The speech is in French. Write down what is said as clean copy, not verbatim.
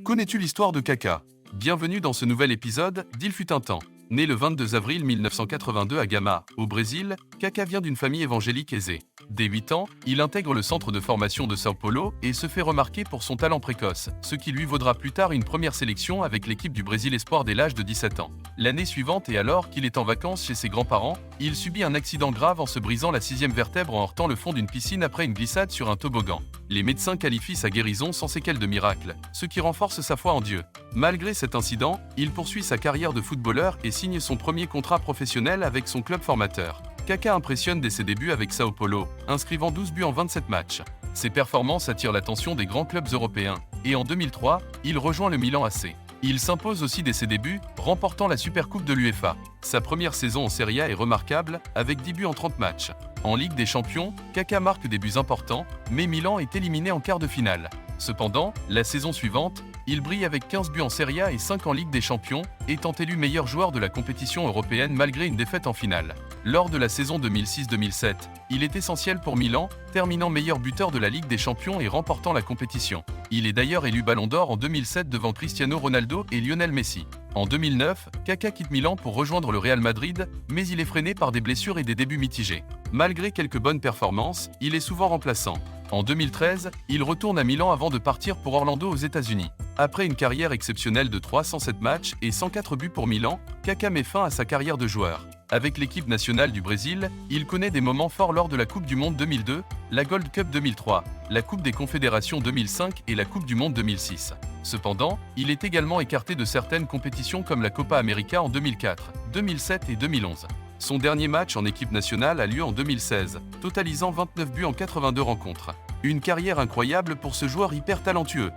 Connais-tu l'histoire de Kaka? Bienvenue dans ce nouvel épisode d'Il fut un temps. Né le 22 avril 1982 à Gama, au Brésil, Kaka vient d'une famille évangélique aisée. Dès 8 ans, il intègre le centre de formation de São Paulo et se fait remarquer pour son talent précoce, ce qui lui vaudra plus tard une première sélection avec l'équipe du Brésil Espoir dès l'âge de 17 ans. L'année suivante et alors qu'il est en vacances chez ses grands-parents, il subit un accident grave en se brisant la 6e vertèbre en heurtant le fond d'une piscine après une glissade sur un toboggan. Les médecins qualifient sa guérison sans séquelles de miracle, ce qui renforce sa foi en Dieu. Malgré cet incident, il poursuit sa carrière de footballeur et signe son premier contrat professionnel avec son club formateur. Kaka impressionne dès ses débuts avec São Paulo, inscrivant 12 buts en 27 matchs. Ses performances attirent l'attention des grands clubs européens, et en 2003, il rejoint le Milan AC. Il s'impose aussi dès ses débuts, remportant la Supercoupe de l'UEFA. Sa première saison en Serie A est remarquable, avec 10 buts en 30 matchs. En Ligue des Champions, Kaka marque des buts importants, mais Milan est éliminé en quart de finale. Cependant, la saison suivante, il brille avec 15 buts en Serie A et 5 en Ligue des Champions, étant élu meilleur joueur de la compétition européenne malgré une défaite en finale. Lors de la saison 2006-2007, il est essentiel pour Milan, terminant meilleur buteur de la Ligue des Champions et remportant la compétition. Il est d'ailleurs élu Ballon d'Or en 2007 devant Cristiano Ronaldo et Lionel Messi. En 2009, Kaka quitte Milan pour rejoindre le Real Madrid, mais il est freiné par des blessures et des débuts mitigés. Malgré quelques bonnes performances, il est souvent remplaçant. En 2013, il retourne à Milan avant de partir pour Orlando aux États-Unis. Après une carrière exceptionnelle de 307 matchs et 104 buts pour Milan, Kaka met fin à sa carrière de joueur. Avec l'équipe nationale du Brésil, il connaît des moments forts lors de la Coupe du Monde 2002, la Gold Cup 2003, la Coupe des Confédérations 2005 et la Coupe du Monde 2006. Cependant, il est également écarté de certaines compétitions comme la Copa América en 2004, 2007 et 2011. Son dernier match en équipe nationale a lieu en 2016, totalisant 29 buts en 82 rencontres. Une carrière incroyable pour ce joueur hyper talentueux.